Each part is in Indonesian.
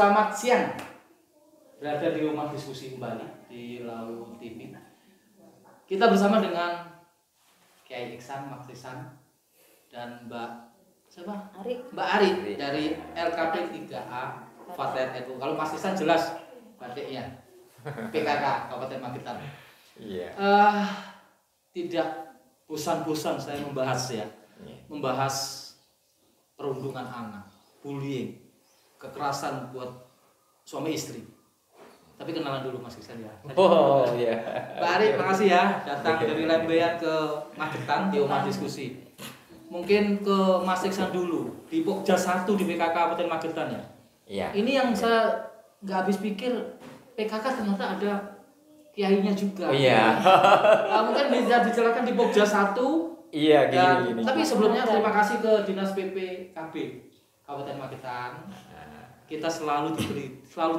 Selamat siang. Berada di rumah diskusi kembali di Lau TV. Kita bersama dengan Kiai Iksan, Mas Iksan, dan Mbak siapa? Mbak Ari dari LKP 3A Fatayat NU. Kalau Mas Iksan jelas batiknya PKK Kabupaten Magetan. Iya. Tidak bosan-bosan saya membahas perundungan anak, bullying, kekerasan buat suami istri. Tapi kenalan dulu Mas Iksan ya. Oh iya. Mbak Ari, makasih ya datang dari Lembean ke Magetan di rumah diskusi. Mungkin ke Mas Iksan dulu di Pokja 1 di PKK Kabupaten Magetan ya. Iya. Ini yang saya nggak habis pikir, PKK ternyata ada kiainya juga. Oh, iya. Mungkin bisa dijelaskan di Pokja 1. Iya, gini. Tapi sebelumnya terima kasih ke Dinas PPKB Kabupaten Magetan. Kita selalu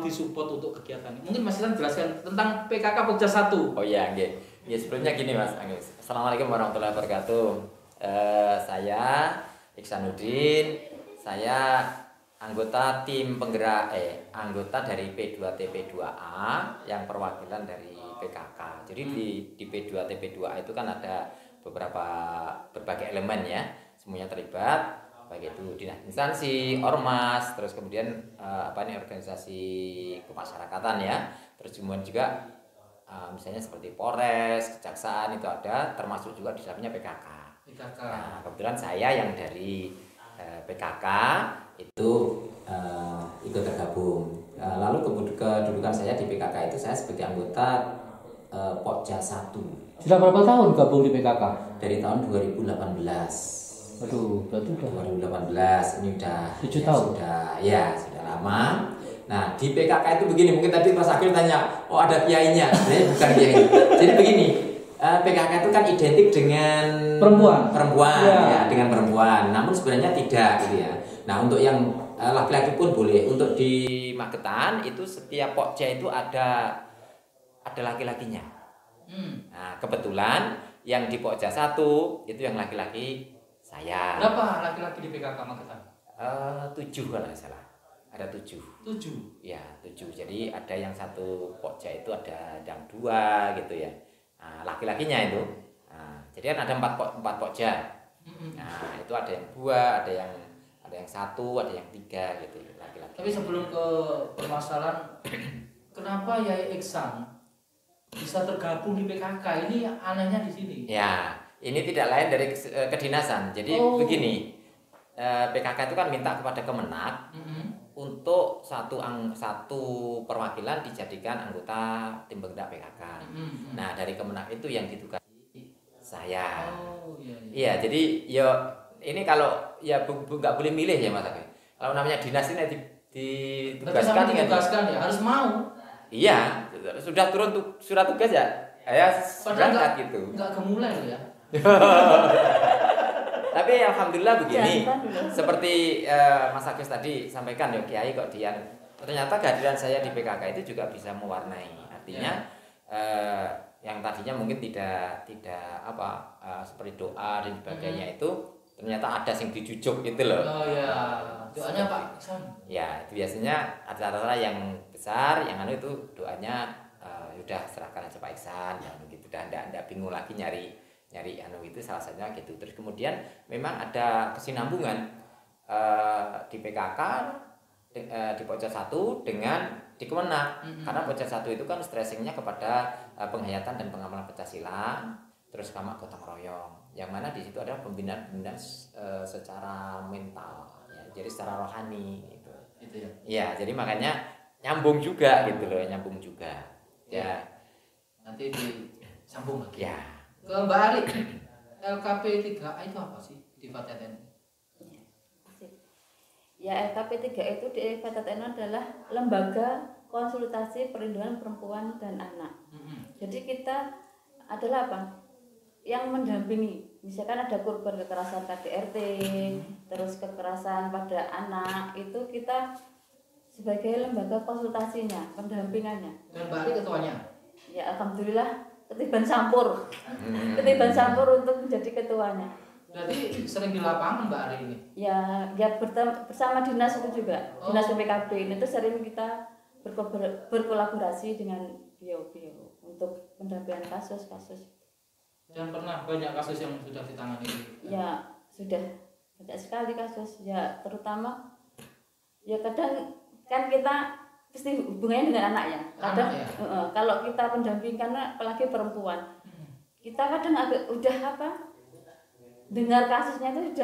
disupport untuk kegiatan ini. Mungkin Mas Iksan jelaskan tentang PKK Pokja 1. Oh iya, nggih. Ya sebelumnya gini Mas Agus. Assalamualaikum warahmatullahi wabarakatuh. Saya Iksanuddin. Saya anggota tim penggerak anggota dari P2TP2A yang perwakilan dari PKK. Jadi di P2TP2A itu kan ada berbagai elemen ya. Semuanya terlibat, baik itu dinas instansi, ormas, terus kemudian organisasi kemasyarakatan ya. Terus kemudian juga misalnya seperti Polres, Kejaksaan itu ada, termasuk juga di dalamnya PKK. Nah, kebetulan saya yang dari PKK itu ikut tergabung. Lalu kedudukan saya di PKK itu saya sebagai anggota Pokja 1. Sudah berapa tahun gabung di PKK? Dari tahun 2018. Aduh, berarti udah 2018 ini udah 7 tahun. Sudah lama. Nah, di PKK itu begini, mungkin tadi Mas Akil tanya, oh ada kiainya. Sebenarnya bukan kiai. Jadi begini, PKK itu kan identik dengan perempuan ya, dengan perempuan. Namun sebenarnya tidak gitu ya. Nah, untuk yang laki-laki pun boleh. Untuk di Magetan itu setiap Pokja itu ada laki-lakinya. Nah, kebetulan yang di Pokja 1 itu yang laki-laki saya. Berapa laki-laki di PKK Magetan? 7 kalau nggak salah. Ada 7. 7? Ya, 7. Jadi ada yang satu Pokja itu ada yang 2 gitu ya. Nah, laki-lakinya itu. Nah, jadi kan ada 4 Pokja. Nah, itu ada yang 2, ada yang 1, ada yang 3 gitu laki-laki. Tapi sebelum ke permasalahan, kenapa Yai Iksan bisa tergabung di PKK? Ini anehnya di sini. Ya, ini tidak lain dari kedinasan. Jadi begini, PKK itu kan minta kepada Kemenak untuk satu perwakilan dijadikan anggota tim penggerak PKK. Nah, dari Kemenak itu yang ditugasi saya. Iya, jadi ini kalau nggak boleh milih ya Mas Agus. Kalau namanya dinas ini ditugaskan ya, harus mau. Iya, sudah turun surat tugas ya. Berangkat gitu. Enggak gemulai loh ya. Tapi alhamdulillah begini. Seperti Mas Agus tadi sampaikan ya Kiai kok dia ternyata kehadiran saya di PKK itu juga bisa mewarnai. Artinya yang tadinya mungkin tidak seperti doa dan sebagainya itu ternyata ada yang dijujuk gitu loh. Oh ya. Doanya Pak Iksan. Ya, itu biasanya acara-acara yang besar, yang itu doanya udah serahkan aja Pak Iksan ya begitu. Dan enggak bingung lagi nyari itu salah satunya gitu. Terus kemudian memang ada kesinambungan di PKK di Pokja 1 dengan di Kemenak. Karena Pokja 1 itu kan stressingnya kepada penghayatan dan pengamalan Pancasila, terus sama gotong royong. Yang mana di situ ada pembinaan secara mental ya, jadi secara rohani gitu. Itu ya. Iya, jadi makanya nyambung juga gitu loh, Ya. Nanti disambung lagi. Ya. Ke Mbak Ari, LKP 3A itu apa sih di Fatayat NU? Ya, LKP 3A itu di Fatayat NU adalah lembaga konsultasi perlindungan perempuan dan anak. Jadi kita adalah apa? Yang mendampingi. Misalkan ada korban kekerasan KDRT, terus kekerasan pada anak, itu kita sebagai lembaga konsultasinya, pendampingannya. Dan Mbak Ari ketuanya? Ya, alhamdulillah ketiban campur untuk menjadi ketuanya. Berarti sering di lapangan Mbak hari ini? Ya bersama dinas itu juga, dinas PPKB ini tuh sering kita berkolaborasi dengan bio untuk pendampingan kasus-kasus. Dan pernah banyak kasus yang sudah ditangani? Ya sudah banyak sekali kasus ya, terutama ya kadang kan kita pasti hubungannya dengan anak ya. Kadang ya? Kalau kita pendampingan apalagi perempuan, kita kadang agak udah dengar kasusnya itu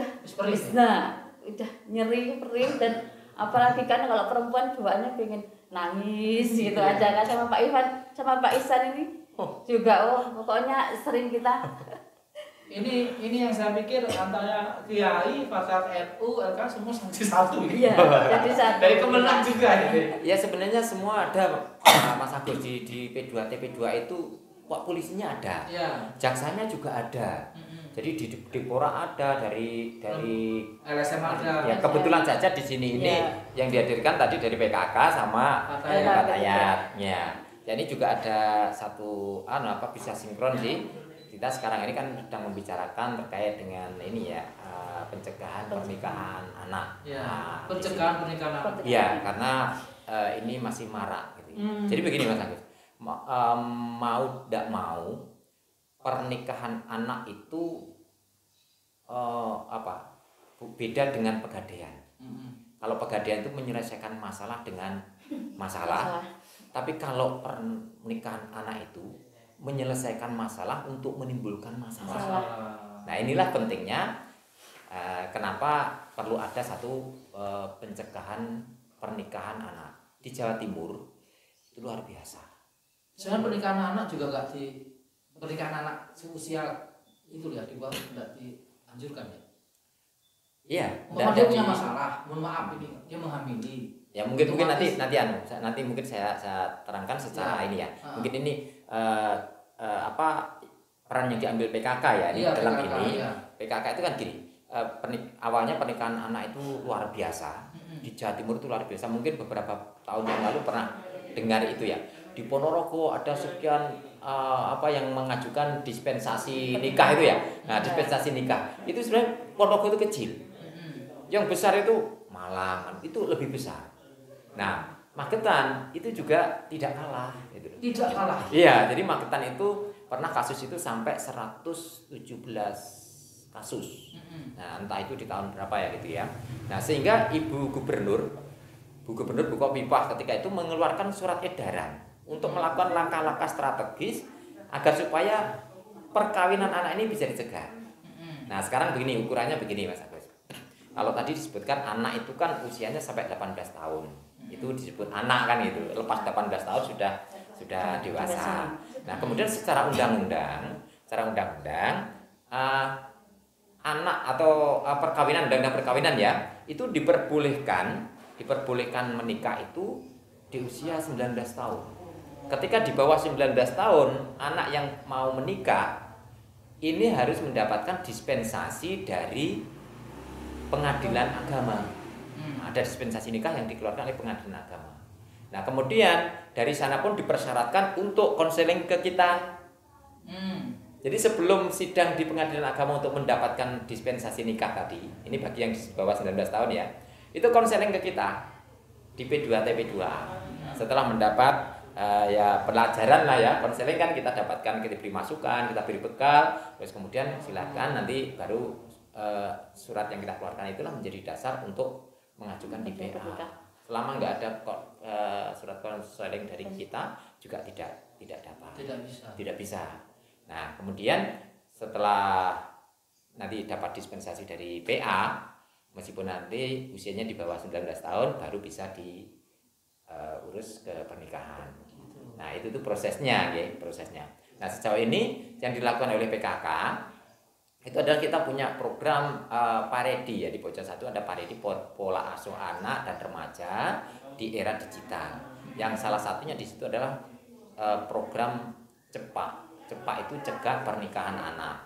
udah nyeri perih, dan apalagi kan kalau perempuan bawaannya pengen nangis gitu aja kan, sama Pak Ivan sama Pak Ihsan ini juga pokoknya sering kita ini yang saya pikir antara Kiai, Pakar NU, LK semua satu. Iya, jadi satu. Dari Kemenang juga gitu. Ya sebenarnya semua ada Mas Agus di P2 TP2 itu polisinya ada. Ya. Jaksanya juga ada. Jadi di Dipora ada, dari LSM ada. Ya kebetulan saja di sini ini yang dihadirkan tadi dari PKK sama Fatayat. Ya. Jadi juga ada satu bisa sinkron sih. Kita sekarang ini kan sedang membicarakan terkait dengan ini ya, pencegahan pernikahan anak. Ya. Pencegahan pernikahan anak. Iya, karena ini masih marak gitu. Jadi begini Mas Agus. Mau tidak mau pernikahan anak itu beda dengan pegadaian. Kalau pegadaian itu menyelesaikan masalah dengan masalah. Tapi kalau pernikahan anak itu menyelesaikan masalah untuk menimbulkan masalah. Nah inilah pentingnya kenapa perlu ada satu pencegahan pernikahan anak di Jawa Timur itu luar biasa. Sebenarnya pernikahan anak juga pernikahan anak seusia itu ya di bawah tidak dianjurkan ya. Iya. Dia punya masalah, mohon maaf ini dia menghamili. Ya mungkin nanti mungkin saya terangkan secara ini ya. Mungkin ini peran yang diambil PKK ya dalam PKK, ini. Ya. PKK itu kan gini. Awalnya pernikahan anak itu luar biasa. Di Jawa Timur itu luar biasa. Mungkin beberapa tahun yang lalu pernah dengar itu ya. Di Ponorogo ada sekian yang mengajukan dispensasi nikah itu ya. Nah, dispensasi nikah itu sebenarnya Ponorogo itu kecil. Yang besar itu Malang, itu lebih besar. Nah, Magetan itu juga tidak kalah gitu. Tidak kalah. Iya, jadi Magetan itu pernah kasus itu sampai 117 kasus. Nah, entah itu di tahun berapa ya gitu ya. Nah, sehingga Bu Gubernur Bukovipah ketika itu mengeluarkan surat edaran untuk melakukan langkah-langkah strategis agar supaya perkawinan anak ini bisa dicegah. Nah, sekarang begini, ukurannya begini Mas Agus. Kalau tadi disebutkan anak itu kan usianya sampai 18 tahun. Itu disebut anak kan gitu. Lepas 18 tahun sudah dewasa. Nah, kemudian secara undang-undang anak atau perkawinan, undang-undang perkawinan ya, itu diperbolehkan menikah itu di usia 19 tahun. Ketika di bawah 19 tahun anak yang mau menikah ini harus mendapatkan dispensasi dari pengadilan agama. Ada dispensasi nikah yang dikeluarkan oleh pengadilan agama. Nah, kemudian dari sana pun dipersyaratkan untuk konseling ke kita. Jadi sebelum sidang di pengadilan agama untuk mendapatkan dispensasi nikah tadi, ini bagi yang di bawah 19 tahun ya, itu konseling ke kita di P2 TP2. Setelah mendapat pelajaran lah ya, konseling kan kita dapatkan, kita beri masukan, kita beri bekal, terus kemudian silakan nanti baru surat yang kita keluarkan itulah menjadi dasar untuk mengajukan IPA. Selama nggak ada surat konseling dari kita juga tidak dapat. Tidak bisa. Nah, kemudian setelah nanti dapat dispensasi dari PA, meskipun nanti usianya di bawah 19 tahun baru bisa diurus ke pernikahan. Nah, itu tuh prosesnya, prosesnya. Nah, sejauh ini yang dilakukan oleh PKK itu adalah kita punya program Paredi ya, di Pojok 1 ada Paredi pola asuh anak dan remaja di era digital. Yang salah satunya di situ adalah program CEPA itu cegah pernikahan anak.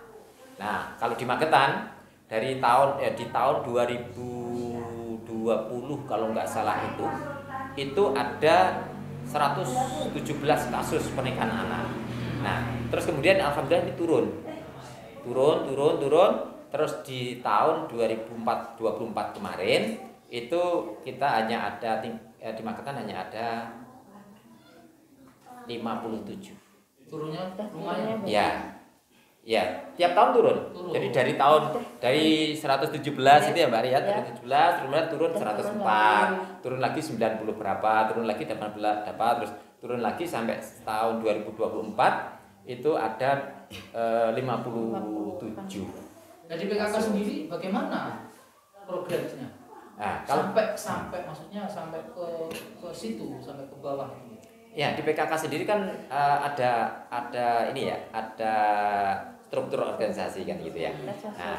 Nah, kalau di Magetan di tahun 2020 kalau nggak salah itu ada 117 kasus pernikahan anak. Nah, terus kemudian alhamdulillah ini turun Terus di tahun 2024 kemarin itu kita hanya ada di Magetan hanya ada 57. Turunnya lumayan. Ya. Ya, tiap tahun turun. Jadi dari 117 itu ya Mbak Ria, 117 turun 104, turun lagi 90 berapa, turun lagi 18 berapa, terus turun lagi sampai tahun 2024 itu ada 57. Jadi PKK sendiri bagaimana progresnya? Nah, sampai maksudnya sampai ke situ, sampai ke bawah. Ya, di PKK sendiri kan ada ini ya, ada struktur organisasi kan gitu ya. Nah,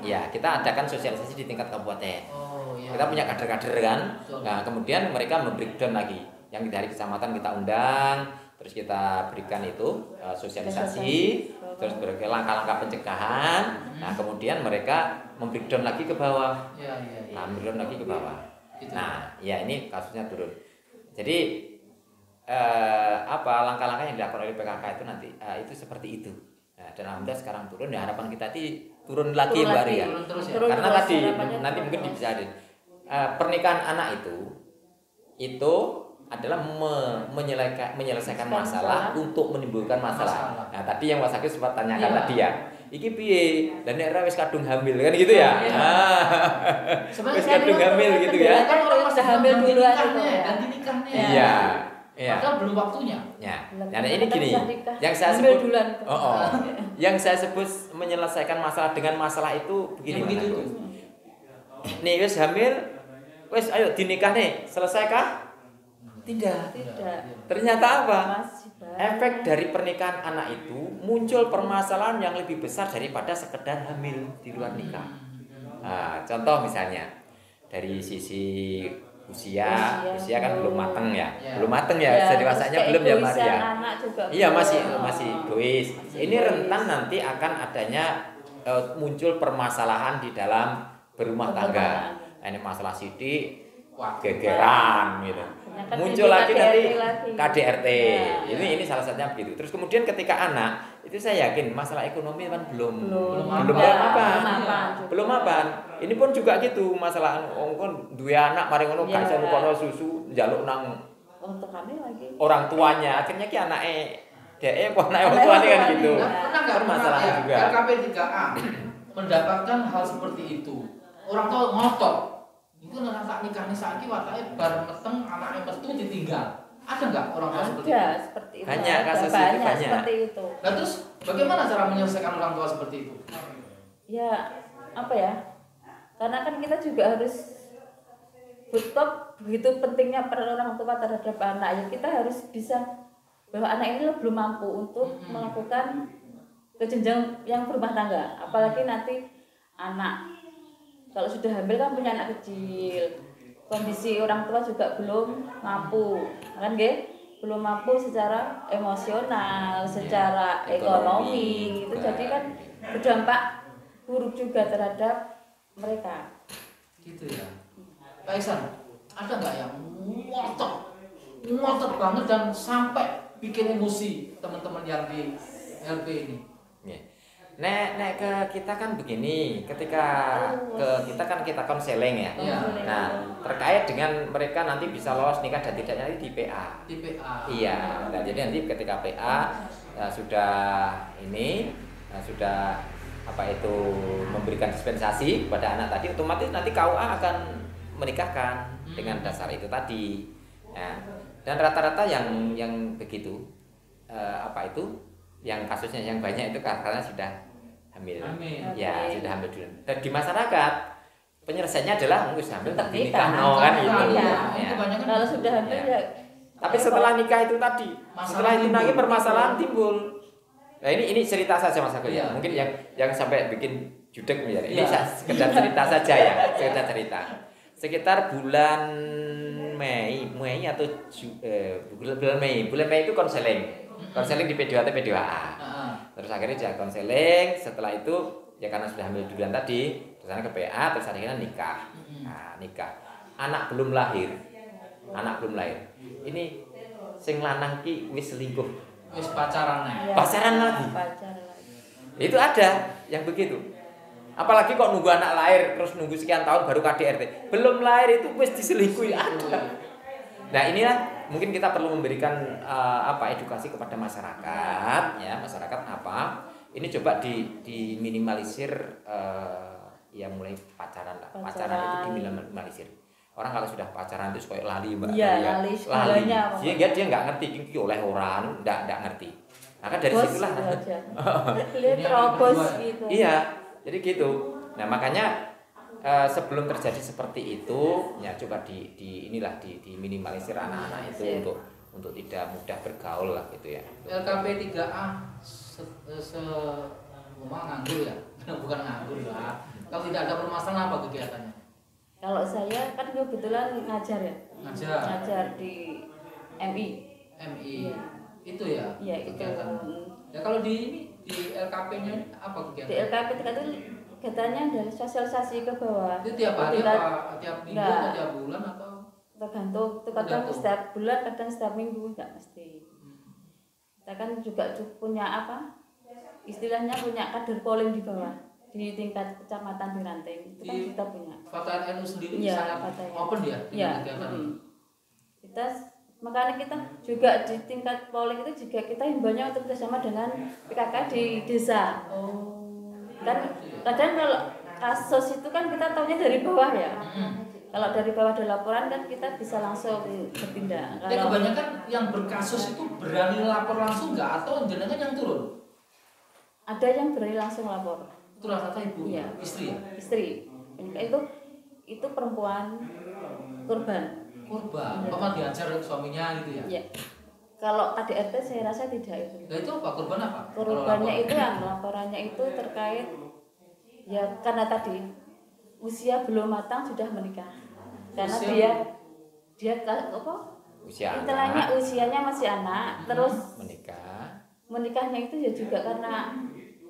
ya kita adakan sosialisasi di tingkat kabupaten. Oh, iya. Kita punya kader-kader kan. Nah, kemudian mereka membreakdown lagi. Yang dari kecamatan kita undang, terus kita berikan itu sosialisasi, terus langkah-langkah pencegahan. Nah, kemudian mereka membreakdown lagi ke bawah. Iya. Nah, membreakdown lagi ke bawah. Gitu. Nah, ya ini kasusnya turun. Jadi langkah-langkah yang dilakukan oleh PKK itu nanti itu seperti itu. Nah, dan alhamdulillah sekarang turun. Ya harapan kita turun lagi Mbak Ria. Turun terus ya. Karena tadi nanti mungkin bisa pernikahan anak itu adalah menyelesaikan masalah untuk menimbulkan masalah. Nah, tadi yang Mas Agus sempat tanyakan tadi ya. Iki piye? Dan nek ora wis kadung hamil kan gitu ya. Wis kadung hamil gitu ya. Kan orang masih hamil duluan dan nikahnya. Iya. Iya. Padahal belum waktunya. Ya. Nah, ini gini. Yang saya sebut yang saya sebut menyelesaikan masalah dengan masalah itu begini. Begitu. Nih wis hamil, wis ayo dinikah nih. Selesai kah? Tidak. Ternyata apa? Efek dari pernikahan anak itu muncul permasalahan yang lebih besar daripada sekedar hamil di luar nikah. Nah, contoh misalnya dari sisi usia kan belum mateng ya. Belum mateng ya, dewasanya belum ya Maria. Iya, masih egois. Ini rentan nanti akan adanya muncul permasalahan di dalam berumah tangga. Nah, ini masalah sidik gegeran gitu. Muncul lagi nanti KDRT. Ini salah satunya begitu. Terus kemudian ketika anak itu saya yakin masalah ekonomi kan belum apa. Ini pun juga gitu masalah kon duwe anak mari ngono gak iso nukono susu njaluk nang untuk kami lagi orang tuanya akhirnya ki anake dhek kok anake orang tuanya kan gitu. Pernah enggak masalah juga. LKP 3A mendapatkan hal seperti itu. Orang tua ngotot. Itu nek tak nikahne saiki watake bar meteng anake metu ditinggal. Ada enggak orang tua seperti itu? Seperti itu. Banyak kasus itu banyak. Seperti itu. Nah, terus bagaimana cara menyelesaikan orang tua seperti itu? Ya, apa ya? Karena kan kita juga harus begitu pentingnya peran orang tua terhadap anak. Ya kita harus bisa bahwa anak ini belum mampu untuk melakukan ke jenjang yang berumah tangga. Apalagi nanti anak kalau sudah hamil kan punya anak kecil, kondisi orang tua juga belum mampu, kan belum mampu secara emosional, secara ekonomi, itu jadi kan berdampak buruk juga terhadap mereka. Gitu ya. Pak Iksan, ada nggak yang ngotot banget dan sampai bikin emosi teman-teman yang di LP ini? Nek ke kita kan begini, ketika ke kita kan kita konseling ya. Nah, terkait dengan mereka nanti bisa lolos nikah dan tidaknya di PA. Di PA. Iya. Nah, jadi nanti ketika PA sudah memberikan dispensasi kepada anak tadi, otomatis nanti KUA akan menikahkan dengan dasar itu tadi. Nah, dan rata-rata yang begitu yang kasusnya yang banyak itu karena sudah hamil. Ya, sudah hamil dulu. Dan di masyarakat penyelesaiannya adalah mungkin hamil tak nikah kan gitu. Ya. Kalau sudah hamil ya. Tapi setelah nikah itu tadi, setelah itu nanti permasalahan timbul. Nah, ini cerita saja Mas Agus ya. Mungkin yang sampai bikin judek ya. Ini sekedar cerita saja ya, sekedar cerita. Sekitar bulan Mei atau bulan Mei itu konseling di P2T P2A. Terus akhirnya dia konseling, setelah itu ya karena sudah hamil duluan tadi, terus ke PA, terus akhirnya nikah. Nah, nikah. Anak belum lahir. Ini sing lanang ki wis selingkuh. Wis pacaran lagi. Itu ada yang begitu. Apalagi kok nunggu anak lahir terus nunggu sekian tahun baru KDRT. Belum lahir itu wis diselingkuhi ada. Nah, inilah mungkin kita perlu memberikan edukasi kepada masyarakat ya, masyarakat apa? Ini coba diminimalisir ya mulai pacaran lah. Pacaran itu diminimalisir. Orang kalau sudah pacaran itu kayak lali, Mbak. Iya, lali. Dia nggak ngerti ini oleh orang, enggak ngerti. Maka dari situlah lihat terobos gitu. Iya, jadi gitu. Nah, makanya sebelum terjadi seperti itu, ya coba diminimalisir anak-anak itu untuk tidak mudah bergaul lah gitu ya. LKP 3A nganggur ya, bukan nganggur lah. Kalau tidak ada permasalahan apa kegiatannya? Kalau saya kan kebetulan ngajar ya. Ngajar di MI. MI. Itu ya? Iya, itu. Ya kalau di LKP-nya apa kegiatan? Di LKP itu kegiatannya dari sosialisasi ke bawah. Itu tiap hari apa? Tiap minggu atau tiap bulan atau? Tergantung. Kadang setiap bulan, kadang setiap minggu, enggak mesti. Kita kan juga punya istilahnya punya kader polling di bawah di tingkat kecamatan di Ranting. Itu kan kita punya. Fatayat NU sendiri sangat open ya dengan kegiatan ini. Makanya kita juga di tingkat polling itu juga kita himbaunya untuk bersama dengan PKK di desa. Kan kadang kalau kasus itu kan kita taunya dari bawah ya. Kalau dari bawah ada laporan kan kita bisa langsung bertindak. Ya kebanyakan yang berkasus itu berani lapor langsung nggak atau jenengan yang turun? Ada yang berani langsung lapor. Itu rata-rata ibu, iya. Istri ya? Istri. Itu perempuan korban. Bapak diajar suaminya gitu ya? Iya. Kalau KDRT saya rasa tidak itu. Nah itu apa? Korban apa? Korbannya itu yang laporannya itu terkait ya karena tadi usia belum matang sudah menikah. Karena dia istilahnya usianya masih anak, terus menikahnya itu ya juga karena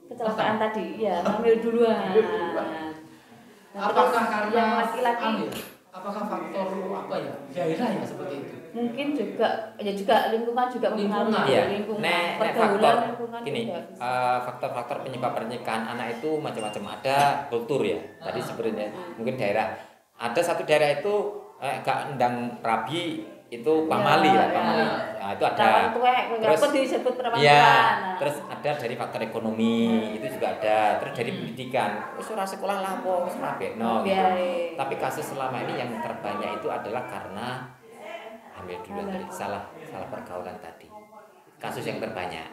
kecelakaan tadi, ya hamil duluan. Apakah karena yang laki-laki? Apakah faktor apa ya? Daerah ya seperti itu. Mungkin juga lingkungan juga mempengaruhi. Iya. Pergaulan lingkungan gini, faktor-faktor penyebab pernikahan anak itu macam-macam. Ada kultur ya. Tadi sebenarnya mungkin daerah. Ada satu daerah itu gak endang rabi itu pamali ya, pamali. Nah, itu ada. Terus disebut perempuan. Terus ada dari faktor ekonomi, itu juga ada. Terus dari pendidikan, ora sekolah lapo wis mabekno gitu. Tapi kasus selama ini yang terbanyak itu adalah karena hamil duluan dari salah pergaulan tadi. Kasus yang terbanyak.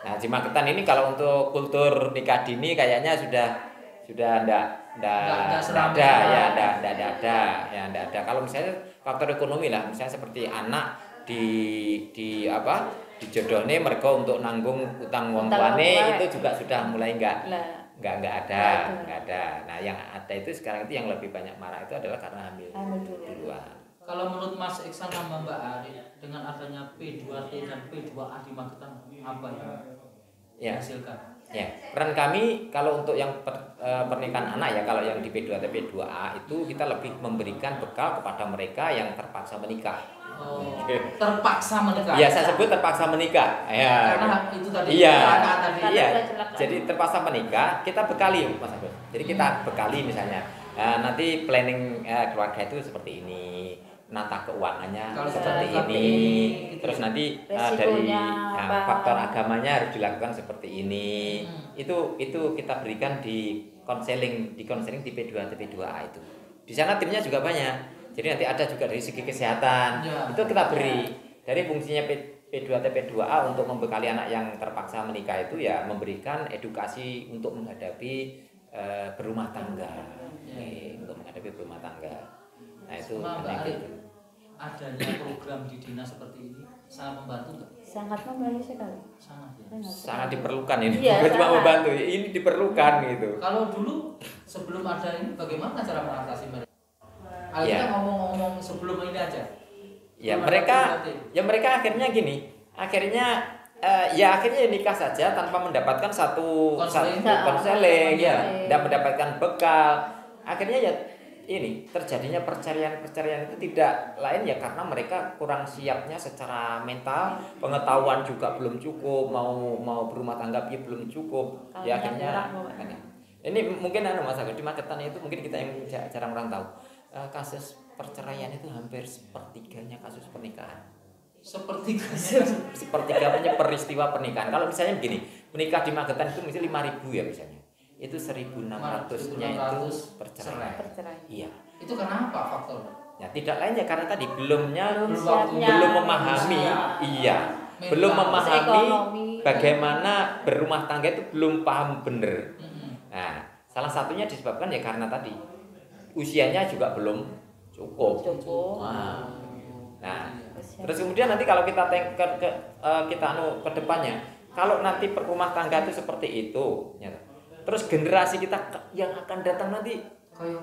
Nah, di Magetan ini kalau untuk kultur nikah dini kayaknya sudah enggak ada. Kalau misalnya faktor ekonomi lah, misalnya seperti anak dijodohne mergo untuk nanggung utang wong tuane itu juga sudah mulai enggak ada. Nah, yang ada itu sekarang itu yang lebih banyak marah itu adalah karena hamil duluan. Kalau menurut Mas Iksan sama Mbak Ari dengan adanya P2T dan P2A di Magetan apa yang dihasilkan? Ya, peran kami kalau untuk yang pernikahan anak ya, kalau yang di P2T P2A itu kita lebih memberikan bekal kepada mereka yang terpaksa menikah. Terpaksa menikah. Iya, saya sebut terpaksa menikah. Ya. Karena itu tadi. Iya. Iya. Jadi terpaksa menikah, kita bekali, Mas Agus. Jadi kita bekali misalnya, nanti planning keluarga itu seperti ini, nata keuangannya seperti ini, terus nanti dari faktor agamanya harus dilakukan seperti ini. Itu kita berikan di konseling di P2T P2A itu. Di sana timnya juga banyak. Jadi nanti ada juga dari segi kesehatan. Itu kita beri. Dari fungsinya P2T P2A untuk membekali anak yang terpaksa menikah itu ya memberikan edukasi untuk menghadapi berumah tangga. Untuk menghadapi berumah tangga. Nah, itu gitu. Adanya program di dinas seperti ini sangat membantu nggak? Sangat membantu sekali. Sangat diperlukan ini. Bukan cuma membantu, ini diperlukan gitu. Kalau dulu sebelum ada ini bagaimana cara mengatasi mereka? Akhirnya ngomong-ngomong sebelum ini aja. Mereka akhirnya gini. Akhirnya nikah saja tanpa mendapatkan satu konseling ya, tidak mendapatkan bekal. Akhirnya ya ini terjadinya perceraian itu tidak lain ya karena mereka kurang siapnya secara mental, pengetahuan juga belum cukup, mau berumah tangga belum cukup. Ya akhirnya Ini mungkin Mas Agus, di Magetan itu mungkin kita yang jarang orang tahu. Kasus perceraian itu hampir sepertiganya kasus pernikahan. Sepertiganya peristiwa pernikahan. Kalau misalnya begini, menikah di Magetan itu misalnya 5.000 ya misalnya. Itu 1.600-nya itu perceraian. Iya. Itu karena apa faktor? Ya tidak lainnya karena tadi belum siapnya, memahami, iya, belum memahami bagaimana berumah tangga itu belum paham bener. Nah, salah satunya disebabkan ya karena tadi usianya juga belum cukup. Nah, terus kemudian nanti kalau kita ke depannya, kalau nanti rumah tangga itu seperti itu, ya, terus generasi kita yang akan datang nanti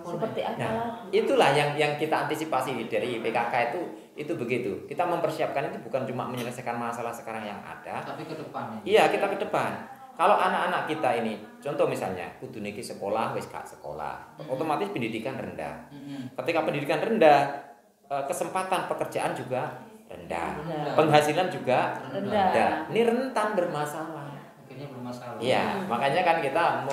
seperti apa lagi? Itulah yang kita antisipasi dari PKK itu begitu. Kita mempersiapkan itu bukan cuma menyelesaikan masalah sekarang yang ada, tapi ke depan. Iya, kita ke depan. Kalau anak-anak kita ini, contoh misalnya, kudu niki sekolah, wis gak sekolah, otomatis pendidikan rendah. Ketika pendidikan rendah, kesempatan pekerjaan juga rendah. Penghasilan juga rendah. Ini rentan bermasalah. Iya, makanya kan kita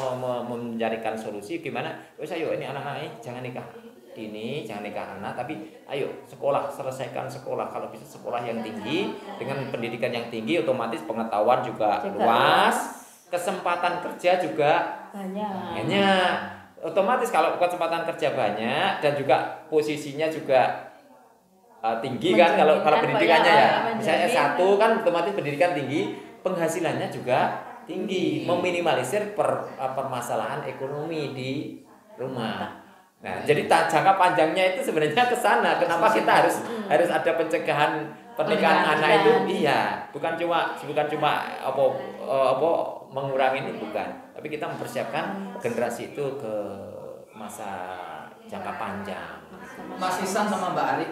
mencarikan solusi gimana? Wes ayo ini anak-anak ini jangan nikah dini, jangan nikah anak, tapi ayo sekolah, selesaikan sekolah. Kalau bisa sekolah yang tinggi dengan pendidikan yang tinggi, otomatis pengetahuan juga luas, kesempatan kerja juga banyak. Otomatis kalau kesempatan kerja banyak dan juga posisinya juga tinggi kan kalau pendidikannya ya. Misalnya S1 kan otomatis pendidikan tinggi, penghasilannya juga tinggi, meminimalisir permasalahan ekonomi di rumah. Nah, jadi jangka panjangnya itu sebenarnya ke sana. Kenapa kita harus ada pencegahan pernikahan anak itu? Iya, bukan cuma apa mengurangi ini bukan, tapi kita mempersiapkan generasi itu ke masa jangka panjang. Mas Ihsan sama Mbak Ari,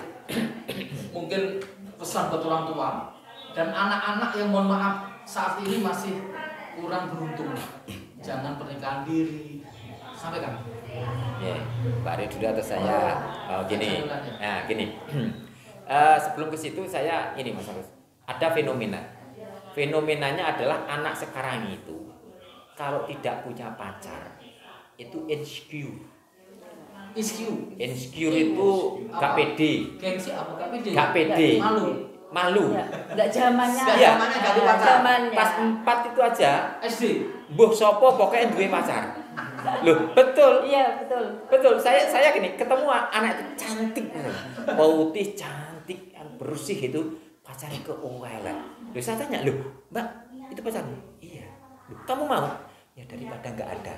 mungkin pesan buat orang tua dan anak-anak yang mohon maaf saat ini masih kurang beruntung, jangan pernikahan diri. Sampaikan. Ya, Mbak Ari dulu atau saya? Gini. Nah, gini. Sebelum ke situ saya ini Mas Agus. Ada fenomena. Fenomenanya adalah anak sekarang itu kalau tidak punya pacar itu insecure. Insecure itu gak pede. Gengsi apa gak pede? Gak pede. Malu. Enggak zamannya. Zamannya gak ada pacar. Pas 4 itu aja SD. Mbuh sapa pokoknya duwe pacar. Loh, betul. Iya, betul. Betul. Saya gini, ketemu anak itu cantik. Putih, cantik, bersih itu pacarnya ke Owela. Loh, saya tanya, "Loh, Mbak, itu pacarmu?" "Iya." "Loh, kamu mau?" "Ya daripada enggak ada."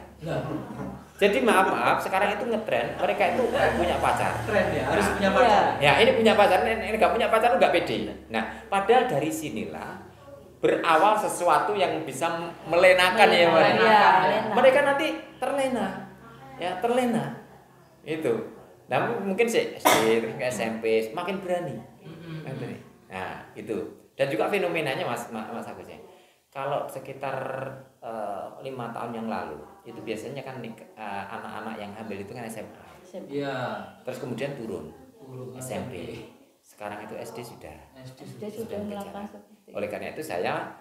Jadi maaf, sekarang itu ngetren, mereka itu punya pacar. Tren ya, harus punya pacar. Ya, ini punya pacar, ini enggak punya pacar enggak pede. Nah, padahal dari sinilah berawal sesuatu yang bisa melenakan ya mereka. Mereka nanti terlena. Ya, terlena. Itu. Nah, mungkin SD, terus SMP makin berani. Nah, itu. Dan juga fenomenanya Mas Agus ya. Kalau sekitar 5 tahun yang lalu itu biasanya kan anak-anak yang hamil itu kan SMA. Iya. Terus kemudian turun SMP. Sekarang itu SD sudah melakukan seperti. Oleh karena itu saya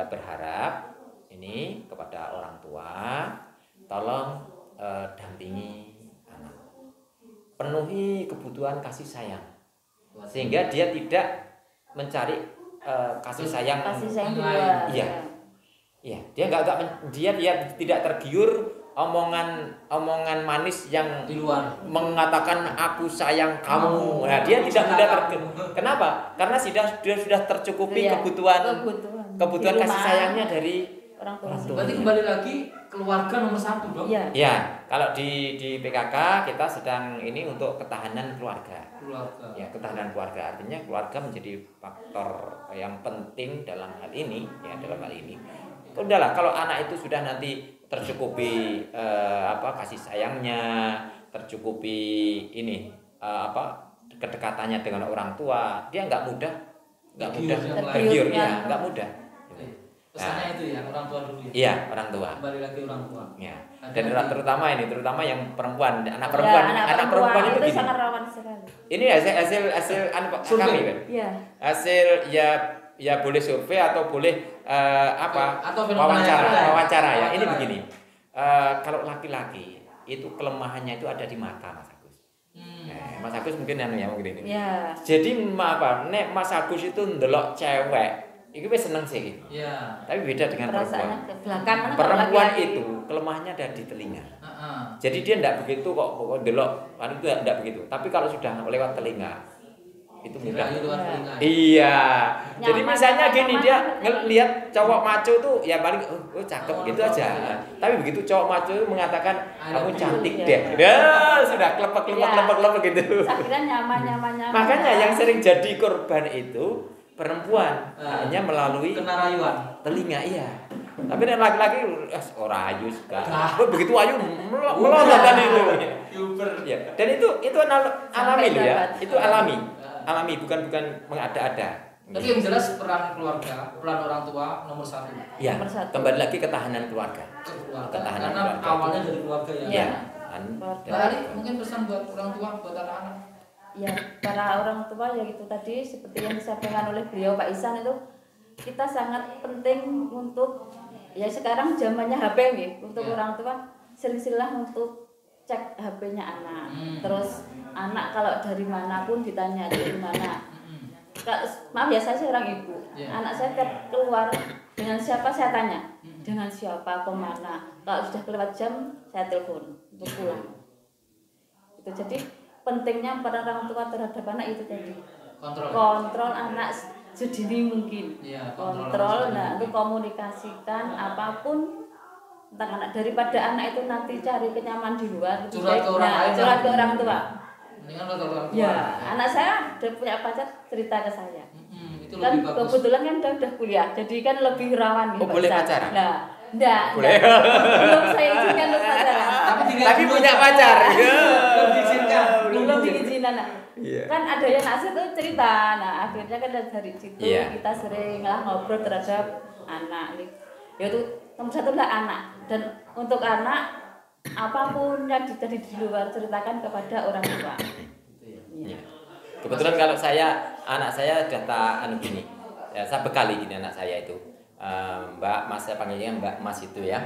berharap ini kepada orang tua tolong dampingi anak. Penuhi kebutuhan kasih sayang. Sehingga dia tidak mencari kasih sayang dua. Iya, dia tidak tergiur omongan manis yang di luar mengatakan aku sayang kamu. Nah, dia tidak mudah tergiur. Kenapa? Karena sudah tercukupi kebutuhan kasih sayangnya dari orang tua. Berarti kembali lagi keluarga nomor 1 dong. Ya, kalau di PKK kita sedang ini untuk ketahanan keluarga. Ya, ketahanan keluarga artinya keluarga menjadi faktor yang penting dalam hal ini. Udahlah, kalau anak itu sudah nanti tercukupi kasih sayangnya, tercukupi ini kedekatannya dengan orang tua, dia nggak mudah tergiur, ya nggak mudah. Pesannya itu ya orang tua dulu. Iya, orang tua. Kembali lagi orang tua. Ya. Dan terutama yang perempuan, anak perempuan itu gini. Sangat rawan sekali. Ini hasil kami kan. Iya. Hasil ya boleh survei atau boleh atau wawancara ya. Ini begini. Kalau laki-laki itu kelemahannya itu ada di mata, Mas Agus. Mas Agus mungkin mungkin ini. Ya. Jadi apa? Nek Mas Agus itu ndelok cewek, itu wis seneng sih. Iya. Tapi beda dengan Perasaannya perempuan. ke belakang kan kalau Perempuan laki-laki. itu kelemahannya ada di telinga. Heeh. Jadi dia tidak begitu kok ndelok, kan itu tidak begitu. Tapi kalau sudah lewat telinga itu mudah. Dirayu lewat telinga. Iya. Jadi Nyaman, misalnya nyaman, gini nyaman. dia ngelihat cowok maco tuh ya paling cakep gitu aja. Tapi begitu cowok maco itu mengatakan kamu cantik Iya. deh. Ya sudah klepek gitu. Saya kira nyaman. Makanya yang sering jadi korban itu perempuan hanya melalui kena rayuan. telinga, iya. Tapi nek laki-laki ora ayu sekali. Begitu ayu melontokan itu. Ya. Dan itu alami loh ya. Itu alami bukan mengada-ada. Tapi yang jelas peran keluarga, peran orang tua nomor 1. Ya, Nomor 1. kembali lagi ketahanan keluarga. Karena keluarga. awalnya dari keluarga ya. Iya. Mbak Ali mungkin pesan buat orang tua, buat anak-anak. Ya, para orang tua ya itu tadi seperti yang disampaikan oleh beliau Pak Ihsan itu kita sangat penting untuk ya sekarang zamannya HP nih untuk orang tua sering-sering untuk cek HP-nya anak. Terus anak kalau dari manapun ditanya dari mana. Maaf ya saya seorang ibu. Anak saya tiap keluar dengan siapa saya tanya. Dengan siapa kemana. Kalau sudah kelewat jam saya telepon untuk pulang. Itu jadi pentingnya para orang tua terhadap anak itu tadi. Kontrol anak sedini mungkin. Iya, kontrol untuk komunikasikan apapun tentang anak daripada anak itu nanti cari kenyaman di luar curhat ke orang lain. curhat ke orang tua. Mendingan ke orang tua. Ya, anak saya udah punya pacar cerita ke saya. Itu Kan lebih bagus. kebetulan kan udah kuliah, jadi kan lebih rawan gitu. Boleh pacaran? Nah, enggak. Boleh. Belum saya izinkan untuk pacaran. Tapi punya pacar. Belum diizinkan. Belum diizinkan. Iya. Kan ada yang asik tuh cerita. Nah, akhirnya kan dari situ Iya. kita sering ngobrol terhadap anak. Yaitu nomor 1 lah anak. Dan untuk anak apapun yang tadi di luar ceritakan kepada orang tua. Iya. Kebetulan kalau anak saya data gini. Ya, saya bekali gini anak saya itu. Mbak Mas, saya panggilnya Mbak Mas itu ya.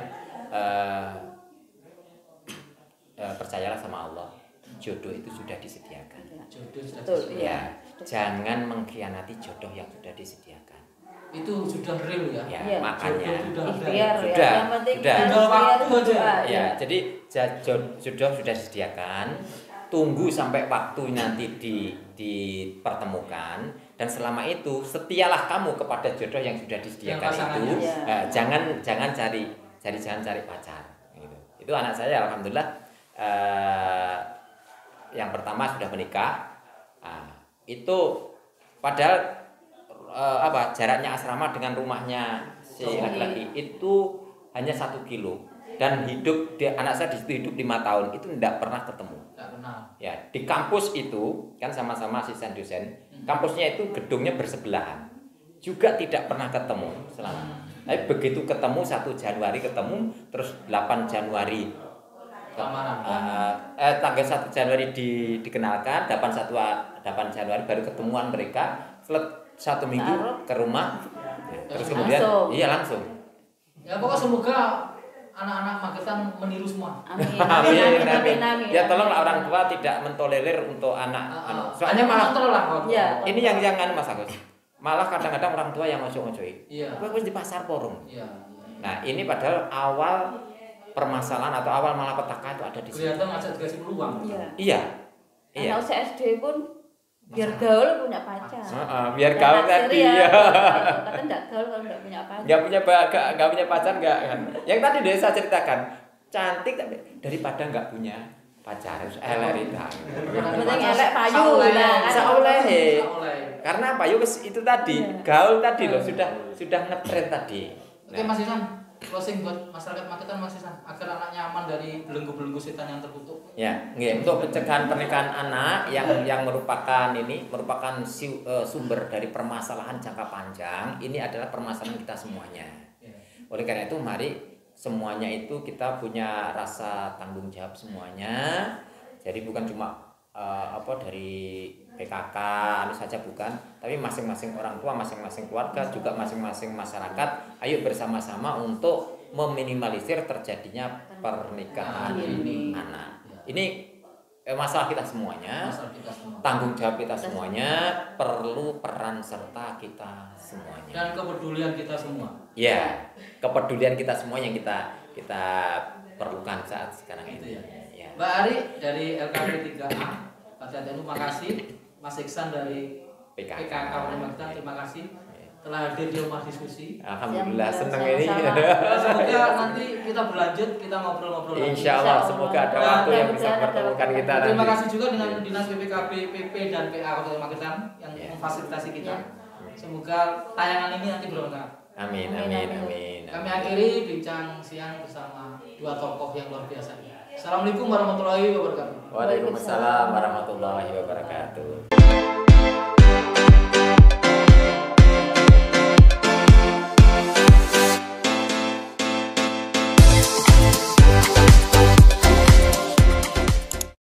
Percayalah sama Allah. Jodoh itu sudah disediakan. Jodoh sudah Betul, disediakan. iya. Ya, jangan mengkhianati jodoh yang sudah disediakan. Itu sudah real ya. Ya, Iya. makanya. Jodoh sudah ada. Ikhtiar ya. Sudah, Yang penting sudah. harus Tinggal waktu ikhtiar aja. berdoa, Ya, jadi jodoh sudah disediakan. Tunggu sampai waktu nanti dipertemukan, dan selama itu setialah kamu kepada jodoh yang sudah disediakan itu. Ya. Jangan cari pacar. Gitu. Itu anak saya alhamdulillah yang pertama sudah menikah. Itu padahal jaraknya asrama dengan rumahnya si laki-laki itu hanya 1 kilo. Dan anak saya di situ hidup 5 tahun itu tidak pernah ketemu. Enggak kenal. Ya, di kampus itu kan sama-sama asisten dosen. Kampusnya itu gedungnya bersebelahan. Juga tidak pernah ketemu selama. Tapi begitu ketemu 1 Januari ketemu, terus 8 Januari tanggal 1 Januari dikenalkan, 8 Januari baru ketemuan mereka. Setelah 1 minggu ke rumah. Terus kemudian langsung. Ya pokoknya semoga anak-anak Magetan meniru semua. Amin. Ya tolonglah orang tua tidak mentolerir untuk anak. Soalnya malah kontrol lah. Ya. ini yang Mas Agus. Malah kadang-kadang orang tua yang ngocok-ngocoki. Iya. Wis di pasar porong. Iya. Nah, ini padahal awal permasalahan atau awal malapetaka itu ada di sini. Kelihatan ngajak dikasih peluang. Iya. Anak usia SD pun biar gaul punya pacar. Biar gaul tadi ya. Kata enggak gaul kalau enggak punya pacar. Enggak punya pacar enggak kan. Yang tadi udah saya ceritakan, cantik tapi daripada enggak punya pacar harus elek itu. Penting elek payu lah kan. Saoleh. Karena payu itu tadi, gaul tadi loh sudah ngetren tadi. Oke Mas Ihsan, closing buat masyarakat Magetan Mas Ihsan agar anak nyaman dari belenggu-belenggu setan yang terkutuk. Ya, untuk pencegahan pernikahan anak yang merupakan sumber dari permasalahan jangka panjang, ini adalah permasalahan kita semuanya. Oleh karena itu mari semuanya itu kita punya rasa tanggung jawab semuanya. Jadi bukan cuma dari PKK anu saja bukan, tapi masing-masing orang tua, masing-masing keluarga, juga masing-masing masyarakat, ayo bersama-sama untuk meminimalisir terjadinya pernikahan anak. Ini masalah kita semuanya, tanggung jawab kita semuanya, perlu peran serta kita semuanya. Dan kepedulian kita semua. Ya, kepedulian kita semua yang kita perlukan saat sekarang ini. Ya. Mbak Ari dari LKP 3A, Pak Teten, makasih. Mas Iksan dari PKK Makta, terima kasih telah hadir di rumah diskusi. Alhamdulillah senang ini. Semoga nanti kita berlanjut, kita ngobrol-ngobrol lagi. Insya Allah semoga ada waktu yang bisa mempertemukan kita nanti. Terima kasih juga dengan Dinas BPKB, PP dan PA Kota Magetan yang memfasilitasi kita. Semoga tayangan ini nanti bermanfaat. Amin, amin, amin. Kami akhiri bincang siang bersama dua tokoh yang luar biasa. Assalamualaikum warahmatullahi wabarakatuh. Waalaikumsalam warahmatullahi wabarakatuh.